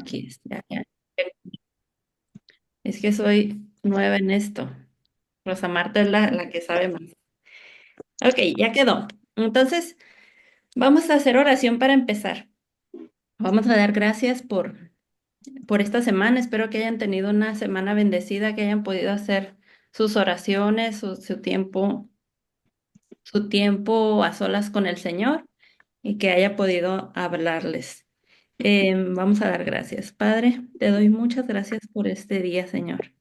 aquí. Es que soy nueva en esto. Rosa Marta es la que sabe más. Ok, ya quedó. Entonces, vamos a hacer oración para empezar. Vamos a dar gracias por esta semana. Espero que hayan tenido una semana bendecida, que hayan podido hacer sus oraciones, su tiempo a solas con el Señor y que haya podido hablarles. Vamos a dar gracias. Padre, te doy muchas gracias por este día, Señor.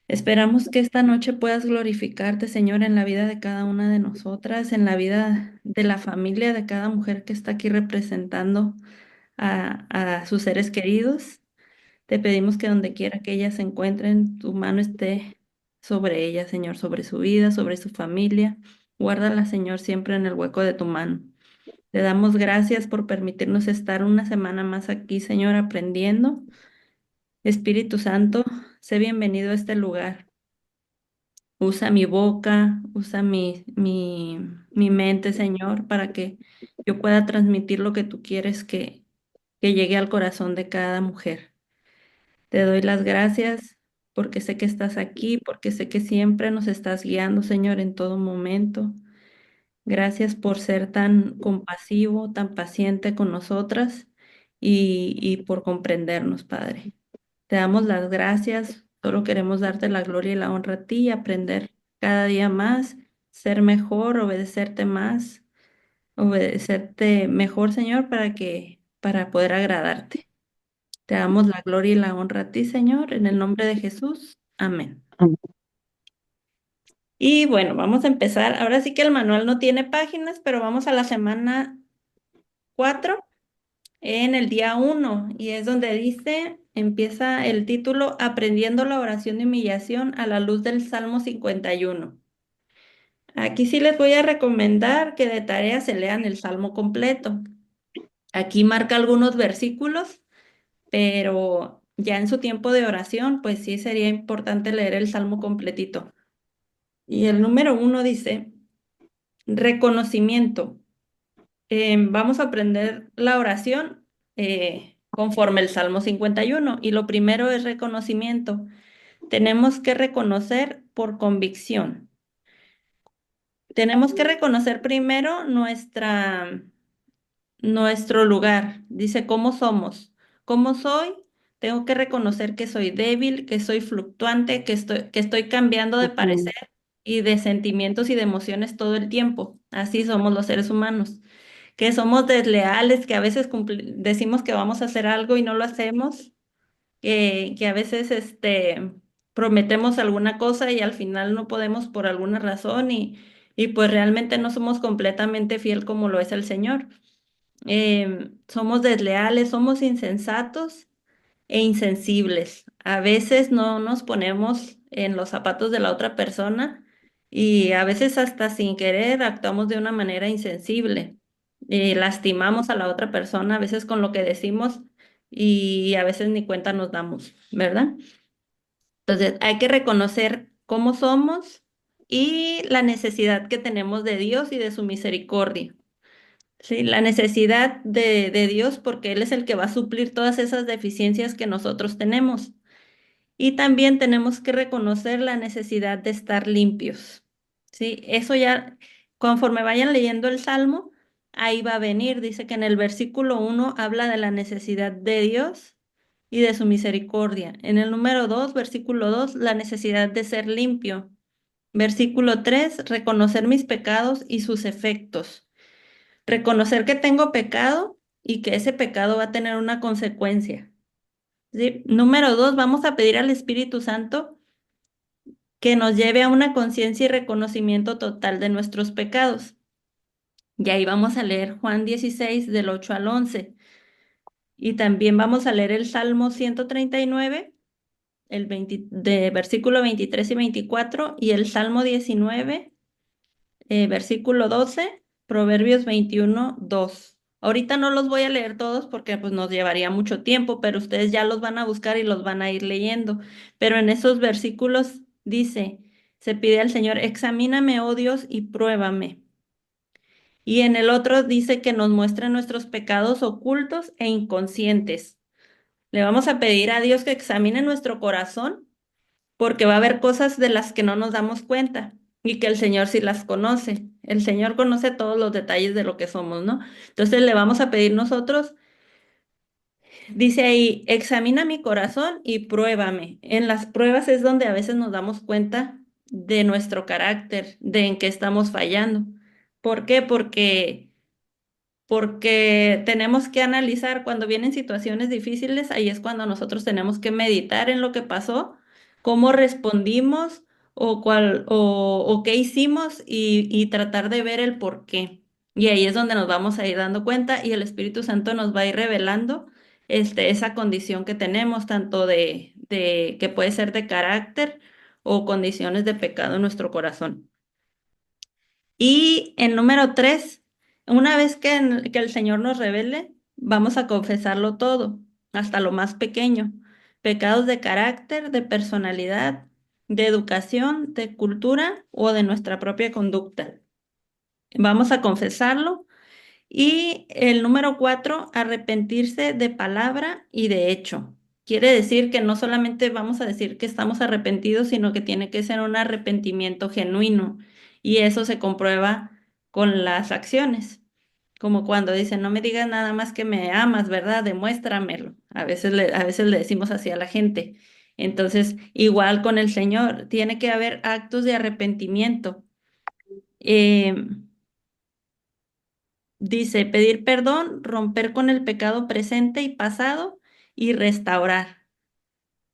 Esperamos que esta noche puedas glorificarte, Señor, en la vida de cada una de nosotras, en la vida de la familia de cada mujer que está aquí representando a sus seres queridos. Te pedimos que donde quiera que ellas se encuentren, tu mano esté sobre ella, Señor, sobre su vida, sobre su familia. Guárdala, Señor, siempre en el hueco de tu mano. Te damos gracias por permitirnos estar una semana más aquí, Señor, aprendiendo. Espíritu Santo, sé bienvenido a este lugar. Usa mi boca, usa mi mente, Señor, para que yo pueda transmitir lo que tú quieres que llegue al corazón de cada mujer. Te doy las gracias porque sé que estás aquí, porque sé que siempre nos estás guiando, Señor, en todo momento. Gracias por ser tan compasivo, tan paciente con nosotras y por comprendernos, Padre. Te damos las gracias, solo queremos darte la gloria y la honra a ti y aprender cada día más, ser mejor, obedecerte mejor, Señor, para poder agradarte. Te damos la gloria y la honra a ti, Señor, en el nombre de Jesús. Amén. Y bueno, vamos a empezar. Ahora sí que el manual no tiene páginas, pero vamos a la semana 4 en el día 1 y es donde dice, empieza el título Aprendiendo la oración de humillación a la luz del Salmo 51. Aquí sí les voy a recomendar que de tarea se lean el Salmo completo. Aquí marca algunos versículos, pero ya en su tiempo de oración, pues sí sería importante leer el Salmo completito. Y el número 1 dice, reconocimiento. Vamos a aprender la oración conforme el Salmo 51 y lo primero es reconocimiento. Tenemos que reconocer por convicción. Tenemos que reconocer primero nuestro lugar. Dice, ¿cómo somos? ¿Cómo soy? Tengo que reconocer que soy débil, que soy fluctuante, que estoy cambiando de Ujú. parecer y de sentimientos y de emociones todo el tiempo. Así somos los seres humanos. Que somos desleales, que a veces decimos que vamos a hacer algo y no lo hacemos, que a veces prometemos alguna cosa y al final no podemos por alguna razón y pues realmente no somos completamente fiel como lo es el Señor. Somos desleales, somos insensatos e insensibles. A veces no nos ponemos en los zapatos de la otra persona y a veces hasta sin querer actuamos de una manera insensible. Lastimamos a la otra persona, a veces con lo que decimos y a veces ni cuenta nos damos, ¿verdad? Entonces hay que reconocer cómo somos y la necesidad que tenemos de Dios y de su misericordia. Sí, la necesidad de Dios porque Él es el que va a suplir todas esas deficiencias que nosotros tenemos. Y también tenemos que reconocer la necesidad de estar limpios. Sí, eso ya, conforme vayan leyendo el Salmo, ahí va a venir. Dice que en el versículo 1 habla de la necesidad de Dios y de su misericordia. En el número 2, versículo 2, la necesidad de ser limpio. Versículo 3, reconocer mis pecados y sus efectos. Reconocer que tengo pecado y que ese pecado va a tener una consecuencia. ¿Sí? Número 2, vamos a pedir al Espíritu Santo que nos lleve a una conciencia y reconocimiento total de nuestros pecados. Y ahí vamos a leer Juan 16 del 8 al 11. Y también vamos a leer el Salmo 139, de versículo 23 y 24, y el Salmo 19, versículo 12, Proverbios 21, 2. Ahorita no los voy a leer todos porque pues nos llevaría mucho tiempo, pero ustedes ya los van a buscar y los van a ir leyendo. Pero en esos versículos dice, se pide al Señor, examíname, oh Dios, y pruébame. Y en el otro dice que nos muestre nuestros pecados ocultos e inconscientes. Le vamos a pedir a Dios que examine nuestro corazón porque va a haber cosas de las que no nos damos cuenta y que el Señor sí las conoce. El Señor conoce todos los detalles de lo que somos, ¿no? Entonces le vamos a pedir nosotros, dice ahí, examina mi corazón y pruébame. En las pruebas es donde a veces nos damos cuenta de nuestro carácter, de en qué estamos fallando. ¿Por qué? Porque tenemos que analizar cuando vienen situaciones difíciles, ahí es cuando nosotros tenemos que meditar en lo que pasó, cómo respondimos o qué hicimos y tratar de ver el por qué. Y ahí es donde nos vamos a ir dando cuenta y el Espíritu Santo nos va a ir revelando esa condición que tenemos, tanto de que puede ser de carácter o condiciones de pecado en nuestro corazón. Y en número 3, una vez que el Señor nos revele, vamos a confesarlo todo, hasta lo más pequeño. Pecados de carácter, de personalidad, de educación, de cultura o de nuestra propia conducta. Vamos a confesarlo. Y el número 4, arrepentirse de palabra y de hecho. Quiere decir que no solamente vamos a decir que estamos arrepentidos, sino que tiene que ser un arrepentimiento genuino. Y eso se comprueba con las acciones. Como cuando dicen, no me digas nada más que me amas, ¿verdad? Demuéstramelo. A veces le decimos así a la gente. Entonces, igual con el Señor, tiene que haber actos de arrepentimiento. Em, Dice, pedir perdón, romper con el pecado presente y pasado y restaurar.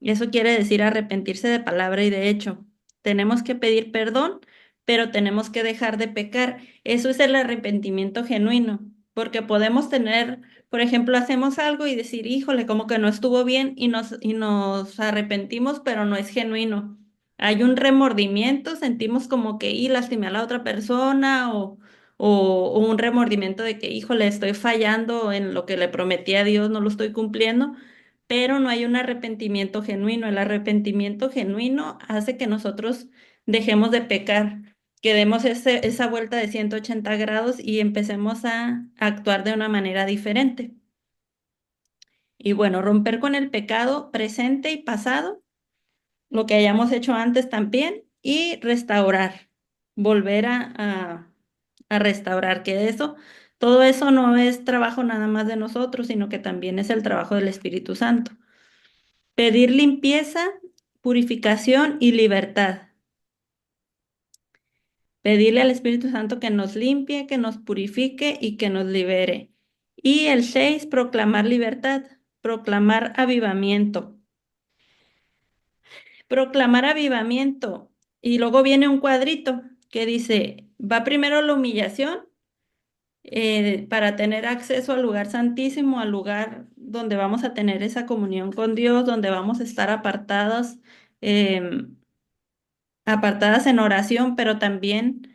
Eso quiere decir arrepentirse de palabra y de hecho. Tenemos que pedir perdón, pero tenemos que dejar de pecar. Eso es el arrepentimiento genuino, porque podemos tener, por ejemplo, hacemos algo y decir, híjole, como que no estuvo bien y nos arrepentimos, pero no es genuino. Hay un remordimiento, sentimos como que, y lastimé a la otra persona o un remordimiento de que, híjole, estoy fallando en lo que le prometí a Dios, no lo estoy cumpliendo, pero no hay un arrepentimiento genuino. El arrepentimiento genuino hace que nosotros dejemos de pecar, que demos esa vuelta de 180 grados y empecemos a actuar de una manera diferente. Y bueno, romper con el pecado presente y pasado, lo que hayamos hecho antes también, y restaurar, volver a restaurar, que eso, todo eso no es trabajo nada más de nosotros, sino que también es el trabajo del Espíritu Santo. Pedir limpieza, purificación y libertad. Pedirle al Espíritu Santo que nos limpie, que nos purifique y que nos libere. Y el 6, proclamar libertad, proclamar avivamiento. Proclamar avivamiento. Y luego viene un cuadrito que dice, va primero la humillación para tener acceso al lugar santísimo, al lugar donde vamos a tener esa comunión con Dios, donde vamos a estar em, apartadas en oración, pero también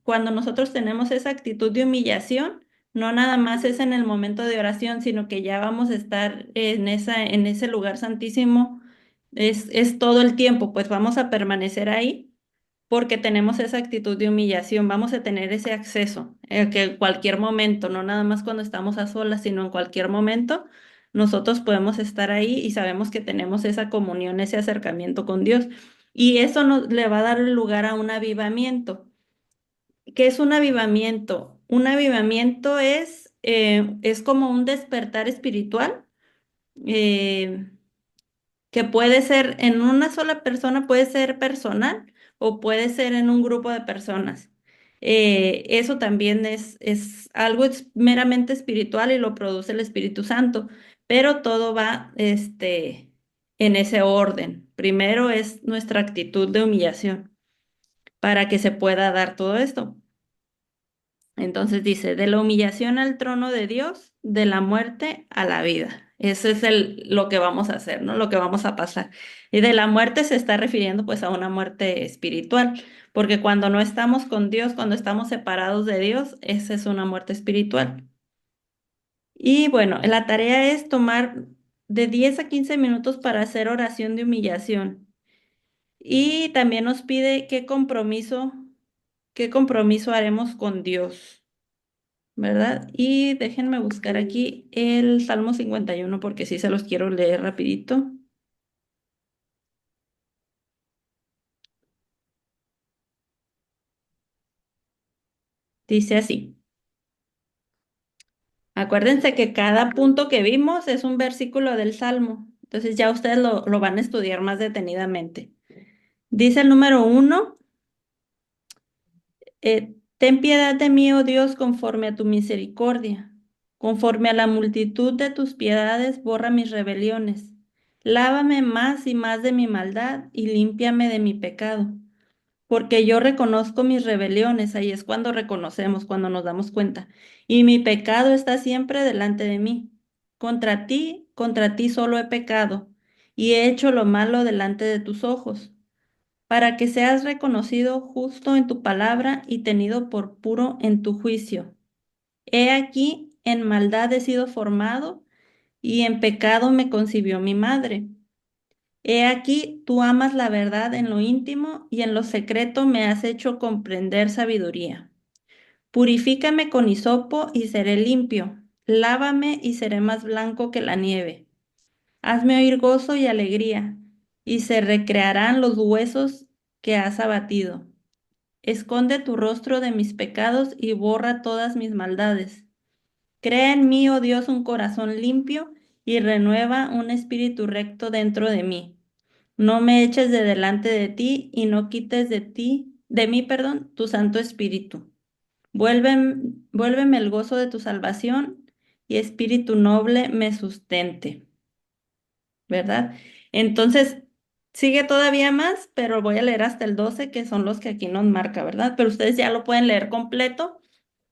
cuando nosotros tenemos esa actitud de humillación, no nada más es en el momento de oración, sino que ya vamos a estar en ese lugar santísimo, es todo el tiempo, pues vamos a permanecer ahí porque tenemos esa actitud de humillación, vamos a tener ese acceso, que en cualquier momento, no nada más cuando estamos a solas, sino en cualquier momento, nosotros podemos estar ahí y sabemos que tenemos esa comunión, ese acercamiento con Dios. Y eso nos le va a dar lugar a un avivamiento. ¿Qué es un avivamiento? Un avivamiento es como un despertar espiritual. eh, que puede ser en una sola persona, puede ser personal o puede ser en un grupo de personas. Eso también es algo meramente espiritual y lo produce el Espíritu Santo, pero todo va en ese orden. Primero es nuestra actitud de humillación para que se pueda dar todo esto. Entonces dice, de la humillación al trono de Dios, de la muerte a la vida. Eso es lo que vamos a hacer, ¿no? Lo que vamos a pasar. Y de la muerte se está refiriendo pues a una muerte espiritual, porque cuando no estamos con Dios, cuando estamos separados de Dios, esa es una muerte espiritual. Y bueno, la tarea es tomar de 10 a 15 minutos para hacer oración de humillación. Y también nos pide qué compromiso haremos con Dios. ¿verdad? Y déjenme buscar aquí el Salmo 51 porque sí se los quiero leer rapidito. Dice así. Acuérdense que cada punto que vimos es un versículo del Salmo. Entonces ya ustedes lo van a estudiar más detenidamente. Dice el número 1, ten piedad de mí, oh Dios, conforme a tu misericordia. Conforme a la multitud de tus piedades, borra mis rebeliones. Lávame más y más de mi maldad y límpiame de mi pecado. Porque yo reconozco mis rebeliones, ahí es cuando reconocemos, cuando nos damos cuenta. Y mi pecado está siempre delante de mí. Contra ti solo he pecado, y he hecho lo malo delante de tus ojos, para que seas reconocido justo en tu palabra y tenido por puro en tu juicio. He aquí, en maldad he sido formado, y en pecado me concibió mi madre. He aquí, tú amas la verdad en lo íntimo y en lo secreto me has hecho comprender sabiduría. Purifícame con hisopo y seré limpio. Lávame y seré más blanco que la nieve. Hazme oír gozo y alegría, y se recrearán los huesos que has abatido. Esconde tu rostro de mis pecados y borra todas mis maldades. Crea en mí, oh Dios, un corazón limpio y renueva un espíritu recto dentro de mí. No me eches de delante de ti y no quites de mí, perdón, tu Santo Espíritu. Vuélveme el gozo de tu salvación y espíritu noble me sustente, ¿verdad? Entonces, sigue todavía más, pero voy a leer hasta el 12, que son los que aquí nos marca, ¿verdad? Pero ustedes ya lo pueden leer completo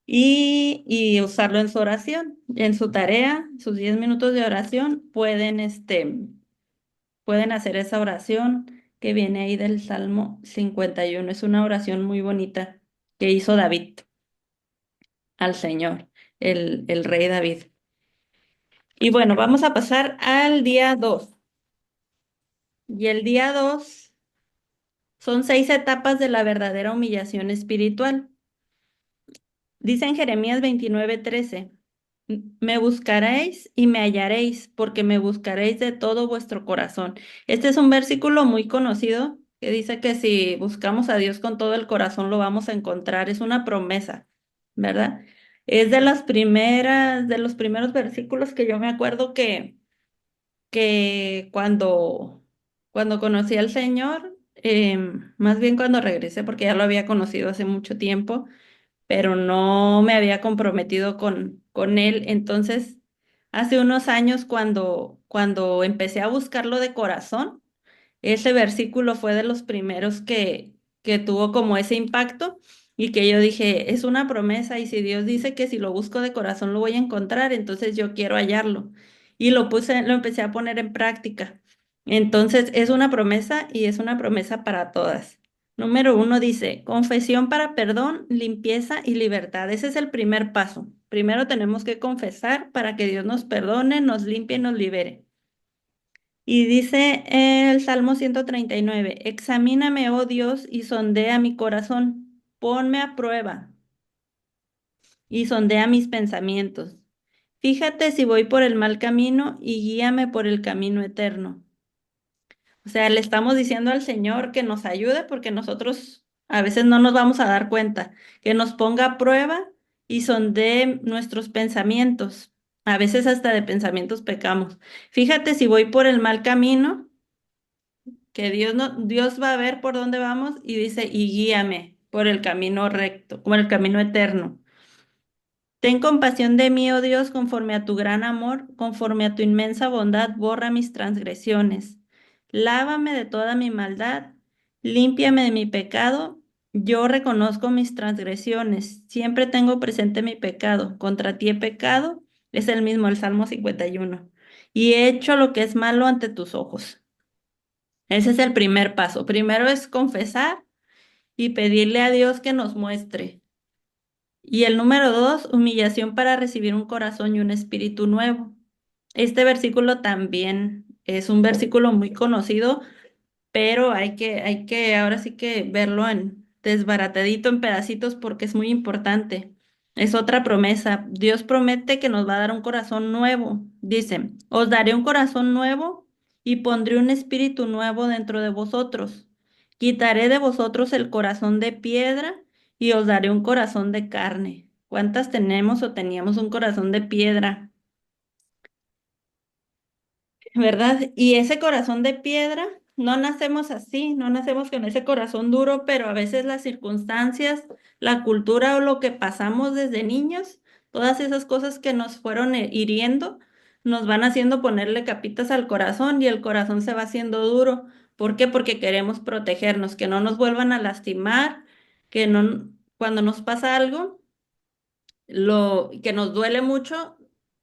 y usarlo en su oración, en su tarea, sus 10 minutos de oración, pueden hacer esa oración que viene ahí del Salmo 51. Es una oración muy bonita que hizo David al Señor, el rey David. Y bueno, vamos a pasar al día 2. Y el día 2 son 6 etapas de la verdadera humillación espiritual. Dice en Jeremías 29:13, me buscaréis y me hallaréis, porque me buscaréis de todo vuestro corazón. Este es un versículo muy conocido que dice que si buscamos a Dios con todo el corazón lo vamos a encontrar. Es una promesa, ¿verdad? Es de los primeros versículos que yo me acuerdo que cuando conocí al Señor, más bien cuando regresé, porque ya lo había conocido hace mucho tiempo, pero no me había comprometido con él. Entonces, hace unos años, cuando empecé a buscarlo de corazón, ese versículo fue de los primeros que tuvo como ese impacto y que yo dije, es una promesa y si Dios dice que si lo busco de corazón lo voy a encontrar, entonces yo quiero hallarlo. Y lo empecé a poner en práctica. Entonces, es una promesa y es una promesa para todas. Número 1 dice, confesión para perdón, limpieza y libertad. Ese es el primer paso. Primero tenemos que confesar para que Dios nos perdone, nos limpie y nos libere. Y dice el Salmo 139, examíname, oh Dios, y sondea mi corazón, ponme a prueba y sondea mis pensamientos. Fíjate si voy por el mal camino y guíame por el camino eterno. O sea, le estamos diciendo al Señor que nos ayude porque nosotros a veces no nos vamos a dar cuenta, que nos ponga a prueba y sondee nuestros pensamientos. A veces hasta de pensamientos pecamos. Fíjate si voy por el mal camino, que Dios no, Dios va a ver por dónde vamos y dice, y guíame por el camino recto, por el camino eterno. Ten compasión de mí, oh Dios, conforme a tu gran amor, conforme a tu inmensa bondad, borra mis transgresiones. Lávame de toda mi maldad, límpiame de mi pecado. Yo reconozco mis transgresiones, siempre tengo presente mi pecado. Contra ti he pecado, es el mismo, el Salmo 51. Y he hecho lo que es malo ante tus ojos. Ese es el primer paso. Primero es confesar y pedirle a Dios que nos muestre. Y el número 2, humillación para recibir un corazón y un espíritu nuevo. Este versículo también es un versículo muy conocido, pero hay que ahora sí que verlo en desbaratadito en pedacitos porque es muy importante. Es otra promesa. Dios promete que nos va a dar un corazón nuevo. Dice, os daré un corazón nuevo y pondré un espíritu nuevo dentro de vosotros. Quitaré de vosotros el corazón de piedra y os daré un corazón de carne. ¿Cuántas tenemos o teníamos un corazón de piedra? ¿Verdad? Y ese corazón de piedra, no nacemos así, no nacemos con ese corazón duro, pero a veces las circunstancias, la cultura o lo que pasamos desde niños, todas esas cosas que nos fueron hiriendo, nos van haciendo ponerle capitas al corazón y el corazón se va haciendo duro. ¿Por qué? Porque queremos protegernos, que no nos vuelvan a lastimar, que no, cuando nos pasa algo lo que nos duele mucho,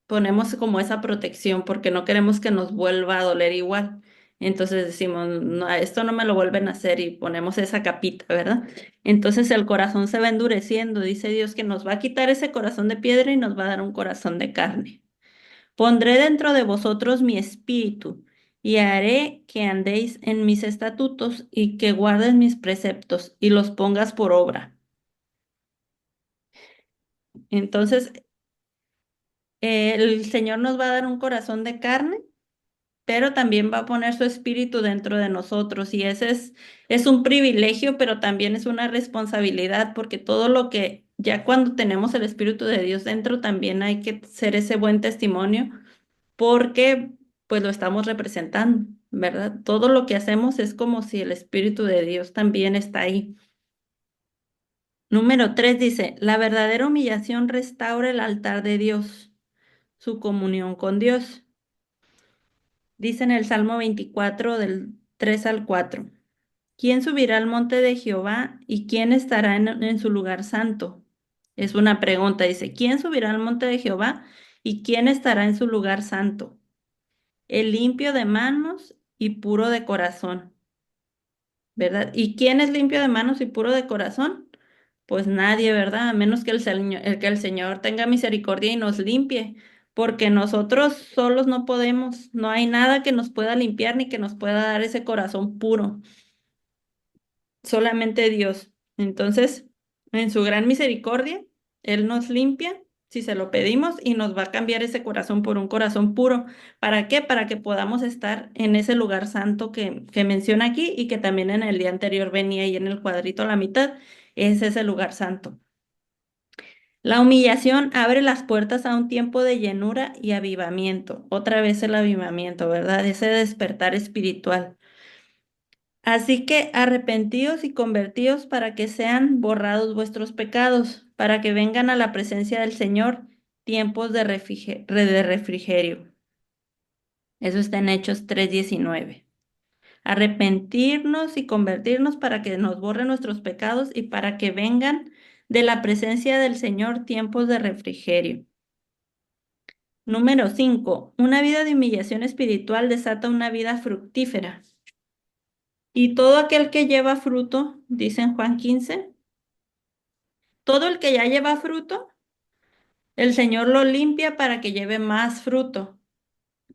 ponemos como esa protección porque no queremos que nos vuelva a doler igual. Entonces decimos, no, esto no me lo vuelven a hacer y ponemos esa capita, ¿verdad? Entonces el corazón se va endureciendo. Dice Dios que nos va a quitar ese corazón de piedra y nos va a dar un corazón de carne. Pondré dentro de vosotros mi espíritu y haré que andéis en mis estatutos y que guardes mis preceptos y los pongas por obra. Entonces el Señor nos va a dar un corazón de carne, pero también va a poner su espíritu dentro de nosotros y ese es un privilegio, pero también es una responsabilidad porque todo lo que ya cuando tenemos el espíritu de Dios dentro también hay que ser ese buen testimonio porque pues lo estamos representando, ¿verdad? Todo lo que hacemos es como si el espíritu de Dios también está ahí. Número 3 dice, la verdadera humillación restaura el altar de Dios, su comunión con Dios. Dice en el Salmo 24 del 3 al 4. ¿Quién subirá al monte de Jehová y quién estará en su lugar santo? Es una pregunta. Dice, ¿quién subirá al monte de Jehová y quién estará en su lugar santo? El limpio de manos y puro de corazón, ¿verdad? ¿Y quién es limpio de manos y puro de corazón? Pues nadie, ¿verdad? A menos que el Señor tenga misericordia y nos limpie, porque nosotros solos no podemos, no hay nada que nos pueda limpiar ni que nos pueda dar ese corazón puro, solamente Dios. Entonces, en su gran misericordia, Él nos limpia si se lo pedimos y nos va a cambiar ese corazón por un corazón puro. ¿Para qué? Para que podamos estar en ese lugar santo que menciona aquí y que también en el día anterior venía ahí en el cuadrito a la mitad, es ese lugar santo. La humillación abre las puertas a un tiempo de llenura y avivamiento. Otra vez el avivamiento, ¿verdad? Ese despertar espiritual. Así que arrepentíos y convertíos para que sean borrados vuestros pecados, para que vengan a la presencia del Señor tiempos de refrigerio. Eso está en Hechos 3:19. Arrepentirnos y convertirnos para que nos borren nuestros pecados y para que vengan de la presencia del Señor tiempos de refrigerio. Número 5. Una vida de humillación espiritual desata una vida fructífera. Y todo aquel que lleva fruto, dice en Juan 15, todo el que ya lleva fruto, el Señor lo limpia para que lleve más fruto.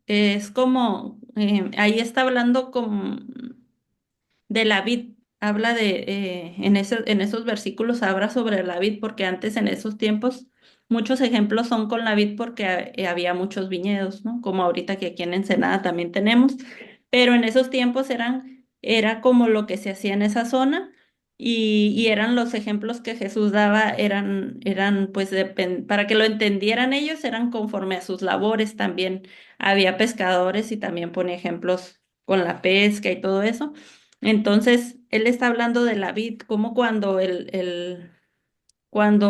Es como, ahí está hablando de la vid, habla en esos versículos habla sobre la vid, porque antes en esos tiempos muchos ejemplos son con la vid porque había muchos viñedos, ¿no? Como ahorita que aquí en Ensenada también tenemos, pero en esos tiempos era como lo que se hacía en esa zona. Y eran los ejemplos que Jesús daba, eran pues para que lo entendieran ellos, eran conforme a sus labores también. Había pescadores y también pone ejemplos con la pesca y todo eso. Entonces, él está hablando de la vid, como cuando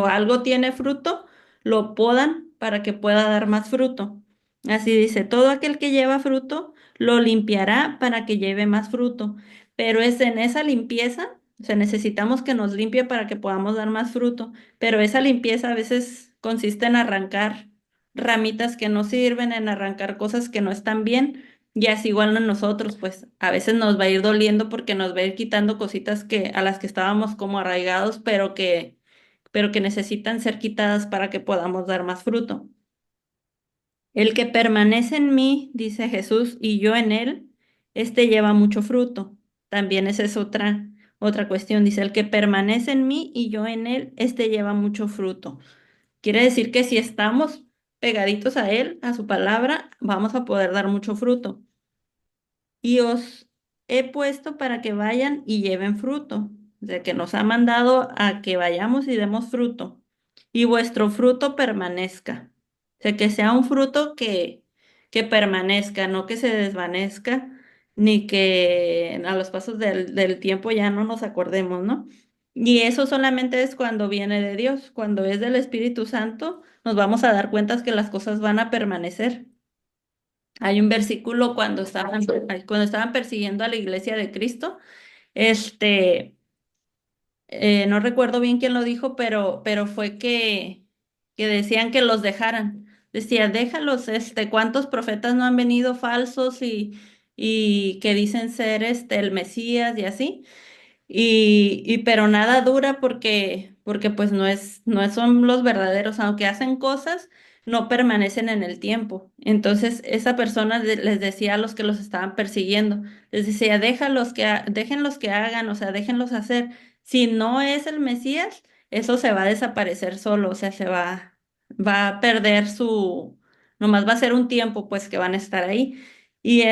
algo tiene fruto, lo podan para que pueda dar más fruto. Así dice, todo aquel que lleva fruto, lo limpiará para que lleve más fruto. Pero es en esa limpieza, o sea, necesitamos que nos limpie para que podamos dar más fruto. Pero esa limpieza a veces consiste en arrancar ramitas que no sirven, en arrancar cosas que no están bien. Y así igual a nosotros, pues a veces nos va a ir doliendo porque nos va a ir quitando cositas a las que estábamos como arraigados, pero que necesitan ser quitadas para que podamos dar más fruto. El que permanece en mí, dice Jesús, y yo en él, este lleva mucho fruto. También esa es otra cuestión. Dice, el que permanece en mí y yo en él, este lleva mucho fruto. Quiere decir que si estamos pegaditos a Él, a su palabra, vamos a poder dar mucho fruto. Y os he puesto para que vayan y lleven fruto, de que nos ha mandado a que vayamos y demos fruto, y vuestro fruto permanezca. O sea, que sea un fruto que permanezca, no que se desvanezca, ni que a los pasos del tiempo ya no nos acordemos, ¿no? Y eso solamente es cuando viene de Dios, cuando es del Espíritu Santo, nos vamos a dar cuenta que las cosas van a permanecer. Hay un versículo cuando estaban persiguiendo a la iglesia de Cristo, este, no recuerdo bien quién lo dijo, pero fue que decían que los dejaran. Decía, déjalos, ¿cuántos profetas no han venido falsos y que dicen ser el Mesías y así? Pero nada dura porque pues no son los verdaderos, aunque hacen cosas, no permanecen en el tiempo. Entonces, esa persona les decía a los que los estaban persiguiendo, les decía, déjenlos que hagan, o sea, déjenlos hacer. Si no es el Mesías, eso se va a desaparecer solo, o sea, va a perder nomás va a ser un tiempo, pues, que van a estar ahí. Y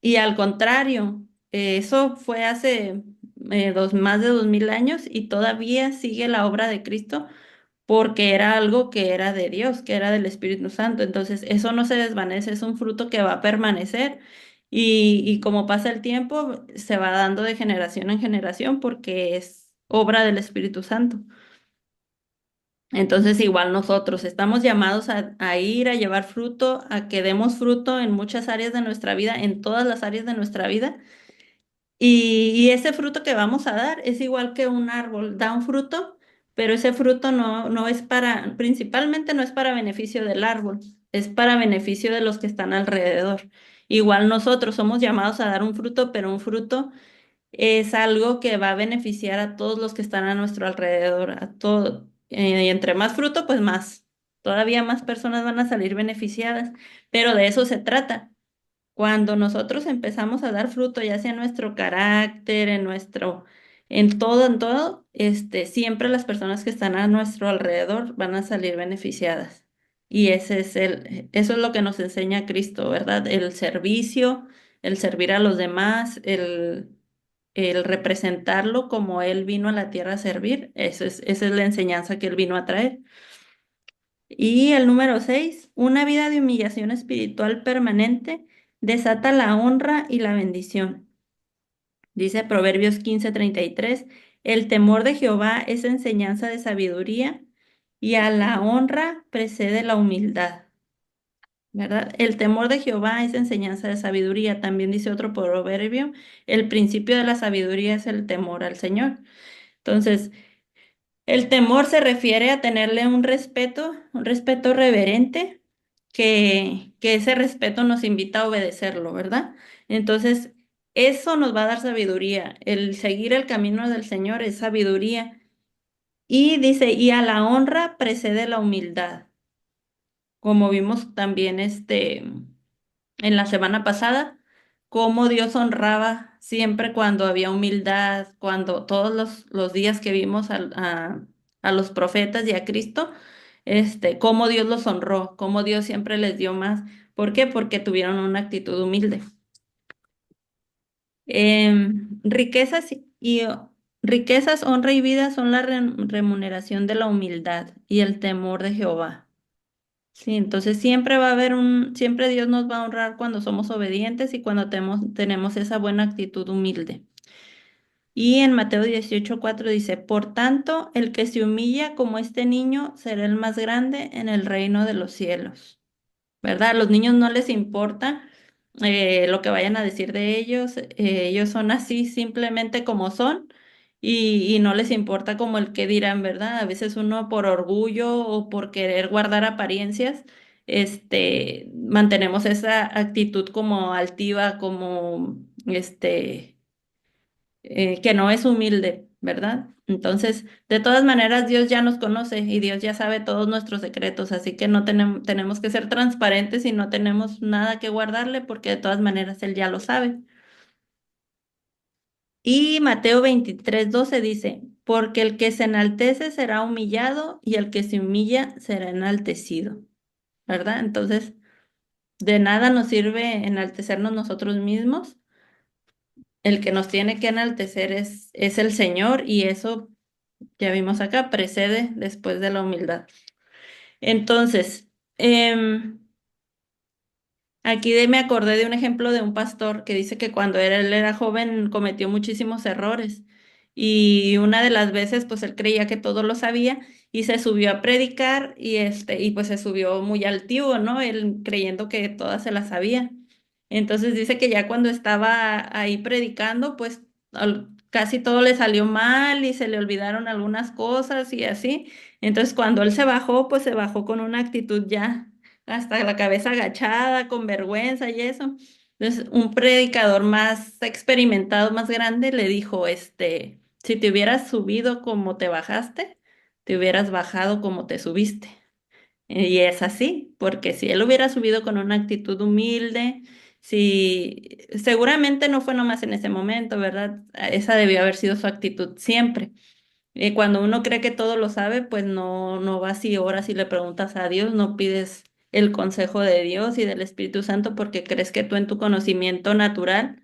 y al contrario. Eso fue hace más de 2000 años y todavía sigue la obra de Cristo porque era algo que era de Dios, que era del Espíritu Santo. Entonces, eso no se desvanece, es un fruto que va a permanecer y como pasa el tiempo, se va dando de generación en generación porque es obra del Espíritu Santo. Entonces, igual nosotros estamos llamados a ir a llevar fruto, a que demos fruto en muchas áreas de nuestra vida, en todas las áreas de nuestra vida y ese fruto que vamos a dar es igual que un árbol, da un fruto, pero ese fruto no es principalmente no es para beneficio del árbol, es para beneficio de los que están alrededor. Igual nosotros somos llamados a dar un fruto, pero un fruto es algo que va a beneficiar a todos los que están a nuestro alrededor, a todo. Y entre más fruto, pues todavía más personas van a salir beneficiadas, pero de eso se trata. Cuando nosotros empezamos a dar fruto, ya sea en nuestro carácter, en todo, siempre las personas que están a nuestro alrededor van a salir beneficiadas. Y eso es lo que nos enseña Cristo, ¿verdad? El servicio, el servir a los demás, el representarlo como Él vino a la tierra a servir. Esa es la enseñanza que Él vino a traer. Y el número 6, una vida de humillación espiritual permanente desata la honra y la bendición. Dice Proverbios 15:33, el temor de Jehová es enseñanza de sabiduría y a la honra precede la humildad, ¿verdad? El temor de Jehová es enseñanza de sabiduría. También dice otro proverbio, el principio de la sabiduría es el temor al Señor. Entonces, el temor se refiere a tenerle un respeto reverente, que ese respeto nos invita a obedecerlo, ¿verdad? Entonces, eso nos va a dar sabiduría. El seguir el camino del Señor es sabiduría. Y dice, y a la honra precede la humildad, como vimos también en la semana pasada, cómo Dios honraba siempre cuando había humildad, cuando todos los días que vimos a los profetas y a Cristo, cómo Dios los honró, cómo Dios siempre les dio más. ¿Por qué? Porque tuvieron una actitud humilde. Riquezas riquezas, honra y vida son la remuneración de la humildad y el temor de Jehová. Sí, entonces siempre va a haber siempre Dios nos va a honrar cuando somos obedientes y cuando tenemos esa buena actitud humilde. Y en Mateo 18:4 dice, por tanto, el que se humilla como este niño será el más grande en el reino de los cielos. ¿Verdad? A los niños no les importa lo que vayan a decir de ellos, ellos son así simplemente como son y no les importa como el que dirán, ¿verdad? A veces uno por orgullo o por querer guardar apariencias, mantenemos esa actitud como altiva, como que no es humilde, ¿verdad? Entonces, de todas maneras, Dios ya nos conoce y Dios ya sabe todos nuestros secretos, así que no tenemos que ser transparentes y no tenemos nada que guardarle porque de todas maneras Él ya lo sabe. Y Mateo 23:12 dice, porque el que se enaltece será humillado y el que se humilla será enaltecido, ¿verdad? Entonces, de nada nos sirve enaltecernos nosotros mismos. El que nos tiene que enaltecer es el Señor y eso, ya vimos acá, precede después de la humildad. Entonces, aquí me acordé de un ejemplo de un pastor que dice que cuando él era joven cometió muchísimos errores y una de las veces pues él creía que todo lo sabía y se subió a predicar y pues se subió muy altivo, ¿no? Él creyendo que todas se las sabía. Entonces dice que ya cuando estaba ahí predicando pues casi todo le salió mal y se le olvidaron algunas cosas y así. Entonces cuando él se bajó pues se bajó con una actitud ya hasta la cabeza agachada, con vergüenza y eso. Entonces, un predicador más experimentado, más grande, le dijo, si te hubieras subido como te bajaste, te hubieras bajado como te subiste. Y es así, porque si él hubiera subido con una actitud humilde, si seguramente no fue nomás en ese momento, ¿verdad? Esa debió haber sido su actitud siempre. Cuando uno cree que todo lo sabe, pues no vas y oras y le preguntas a Dios, no pides el consejo de Dios y del Espíritu Santo porque crees que tú en tu conocimiento natural,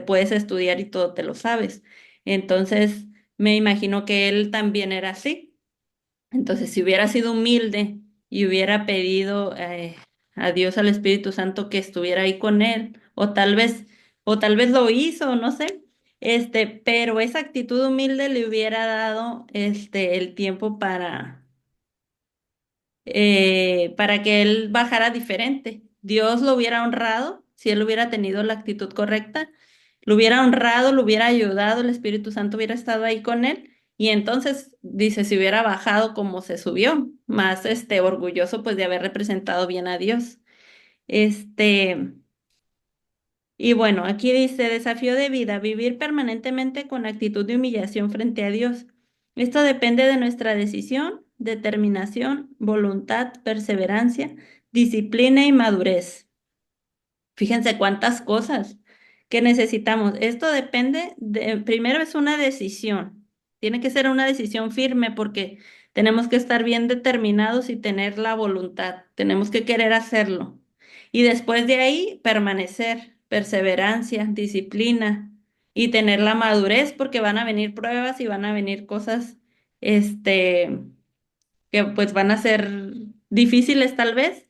puedes estudiar y todo te lo sabes. Entonces, me imagino que él también era así. Entonces, si hubiera sido humilde y hubiera pedido a Dios, al Espíritu Santo que estuviera ahí con él, o tal vez lo hizo, no sé, pero esa actitud humilde le hubiera dado el tiempo para que él bajara diferente. Dios lo hubiera honrado si él hubiera tenido la actitud correcta, lo hubiera honrado, lo hubiera ayudado, el Espíritu Santo hubiera estado ahí con él. Y entonces, dice, si hubiera bajado como se subió, más orgulloso pues de haber representado bien a Dios. Este, y bueno, aquí dice, desafío de vida, vivir permanentemente con actitud de humillación frente a Dios. Esto depende de nuestra decisión, determinación, voluntad, perseverancia, disciplina y madurez. Fíjense cuántas cosas que necesitamos. Esto depende primero es una decisión. Tiene que ser una decisión firme porque tenemos que estar bien determinados y tener la voluntad. Tenemos que querer hacerlo. Y después de ahí, permanecer, perseverancia, disciplina y tener la madurez porque van a venir pruebas y van a venir cosas, que pues van a ser difíciles tal vez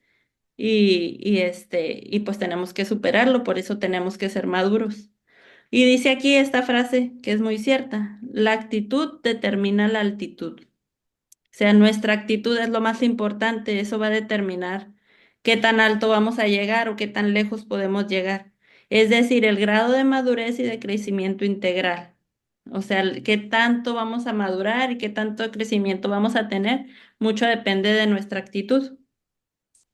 y pues tenemos que superarlo, por eso tenemos que ser maduros. Y dice aquí esta frase que es muy cierta, la actitud determina la altitud. O sea, nuestra actitud es lo más importante, eso va a determinar qué tan alto vamos a llegar o qué tan lejos podemos llegar. Es decir, el grado de madurez y de crecimiento integral. O sea, qué tanto vamos a madurar y qué tanto crecimiento vamos a tener, mucho depende de nuestra actitud.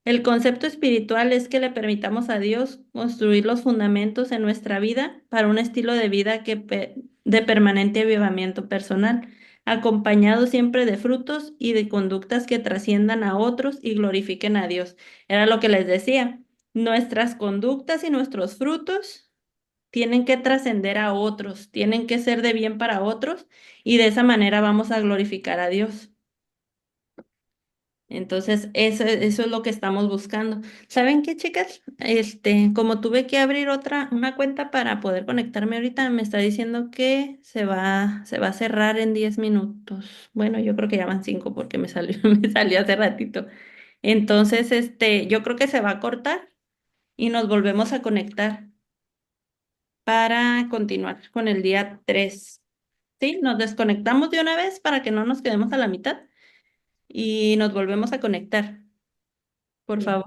El concepto espiritual es que le permitamos a Dios construir los fundamentos en nuestra vida para un estilo de vida de permanente avivamiento personal, acompañado siempre de frutos y de conductas que trasciendan a otros y glorifiquen a Dios. Era lo que les decía. Nuestras conductas y nuestros frutos tienen que trascender a otros, tienen que ser de bien para otros y de esa manera vamos a glorificar a Dios. Entonces, eso es lo que estamos buscando. ¿Saben qué, chicas? Como tuve que abrir una cuenta para poder conectarme ahorita, me está diciendo que se va a cerrar en 10 minutos. Bueno, yo creo que ya van 5 porque me salió hace ratito. Entonces, yo creo que se va a cortar y nos volvemos a conectar para continuar con el día 3. ¿Sí? Nos desconectamos de una vez para que no nos quedemos a la mitad y nos volvemos a conectar, por Sí. favor.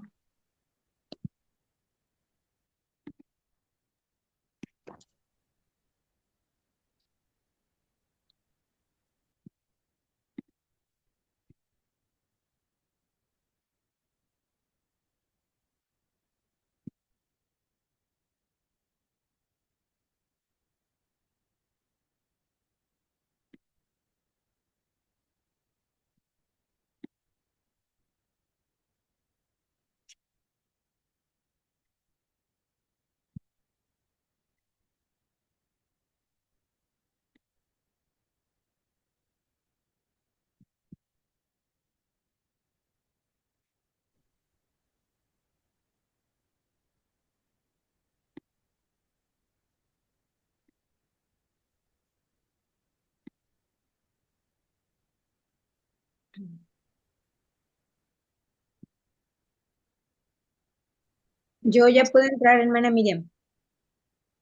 Yo ya puedo entrar, hermana Miriam.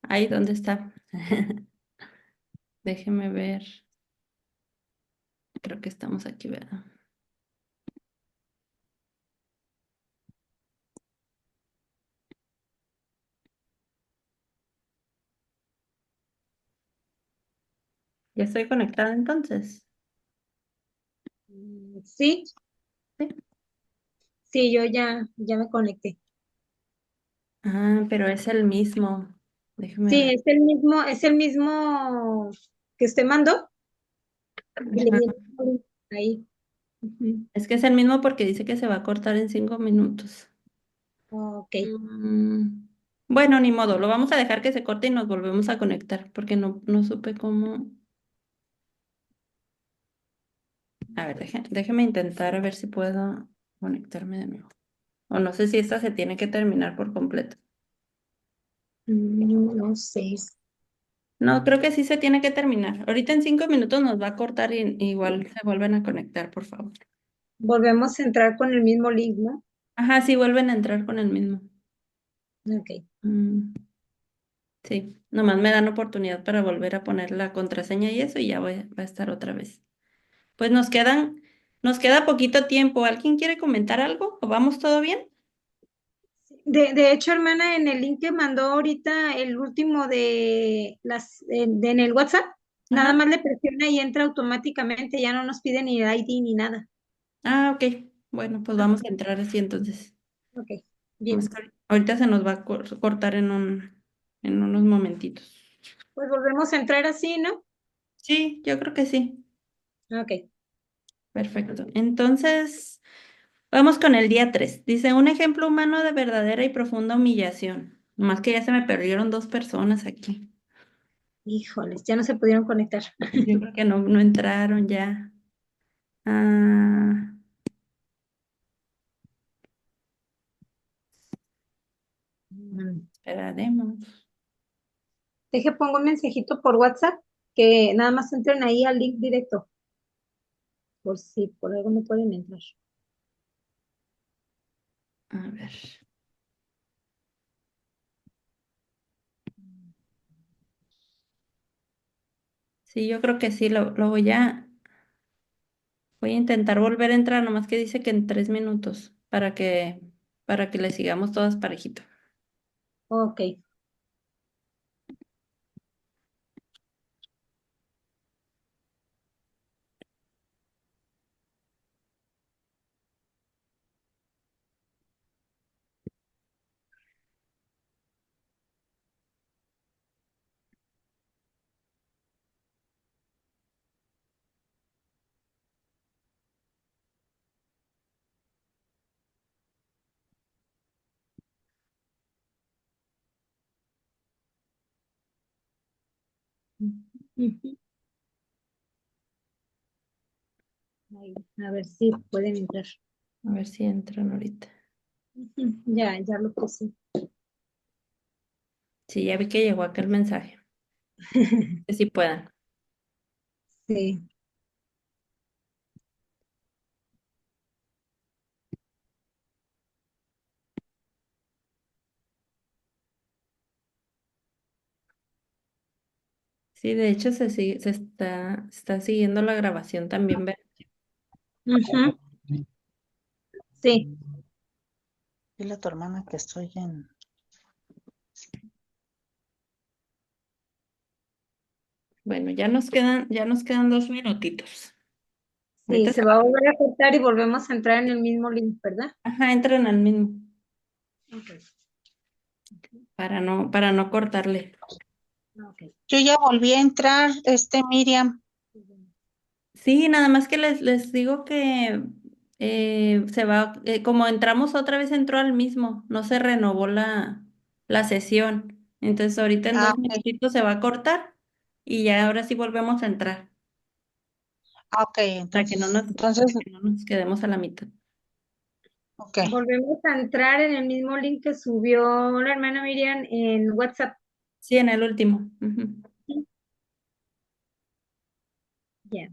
Ahí, ¿dónde está? Déjeme ver. Creo que estamos aquí, ¿verdad? Ya estoy conectada entonces. Sí, Sí. sí, yo ya me conecté. Ah, pero es el mismo. Déjeme Sí, ver. es el mismo que usted mandó y le di Ajá. el link ahí. Ujú. Es que es el mismo porque dice que se va a cortar en 5 minutos. Ok, Mm, Bueno, ni modo, lo vamos a dejar que se corte y nos volvemos a conectar porque no supe cómo. A ver, déjeme intentar a ver si puedo conectarme de nuevo. O no sé si esta se tiene que terminar por completo. no sé. No, creo que sí se tiene que terminar. Ahorita en 5 minutos nos va a cortar y igual se vuelven a conectar, por favor. Volvemos a entrar con el mismo link, ¿no? Ajá, sí, vuelven a entrar con el mismo. Ok. Mm, sí, nomás me dan oportunidad para volver a poner la contraseña y eso y ya va a estar otra vez. Pues nos queda poquito tiempo. ¿Alguien quiere comentar algo? ¿O vamos todo bien? De hecho, hermana, en el link que mandó ahorita, el último en el WhatsApp, nada Ajá. más le presiona y entra automáticamente, ya no nos pide ni ID ni nada. Ah, ok. Bueno, pues vamos a entrar así entonces. Ok, Nomás bien. que ahorita se nos va a cortar en unos momentitos. Pues volvemos a entrar así, ¿no? Sí, yo creo que sí. Ok. Perfecto. Entonces, vamos con el día 3. Dice, un ejemplo humano de verdadera y profunda humillación. Nomás que ya se me perdieron 2 personas aquí. Híjoles, ya no se pudieron conectar. Yo creo que no entraron ya. Ah, Mm. esperaremos. Deje, pongo un mensajito por WhatsApp que nada más entren ahí al link directo, por si por algo no pueden entrar. A ver. Sí, yo creo que sí, lo voy a intentar volver a entrar, nomás que dice que en 3 minutos, para que le sigamos todas parejito. Ok, ujú. Ahí, a ver si pueden entrar. A ver si entran ahorita. Ujú. Ya lo puse. Sí, ya vi que llegó acá el mensaje. Que sí puedan. Sí, Sí, de hecho se está siguiendo la grabación también. ujú. Sí, Dile a tu hermana que estoy en... Bueno, ya nos quedan 2 minutitos. sí, Ahorita se va a volver a cortar y volvemos a entrar en el mismo link, ¿verdad? ajá, entran al mismo, Ok, para no cortarle. ok. Yo ya volví a entrar, Miriam. Sí, nada más que les digo que como entramos otra vez, entró al mismo, no se renovó la sesión. Entonces ahorita en Ah, dos ok. minutitos se va a cortar y ya ahora sí volvemos a entrar, Ah, ok, para que no entonces, nos, para entonces, que no nos quedemos a la mitad. ok, Volvemos a entrar en el mismo link que subió la hermana Miriam en WhatsApp. Sí, en el último. Ujú. Sí, ya.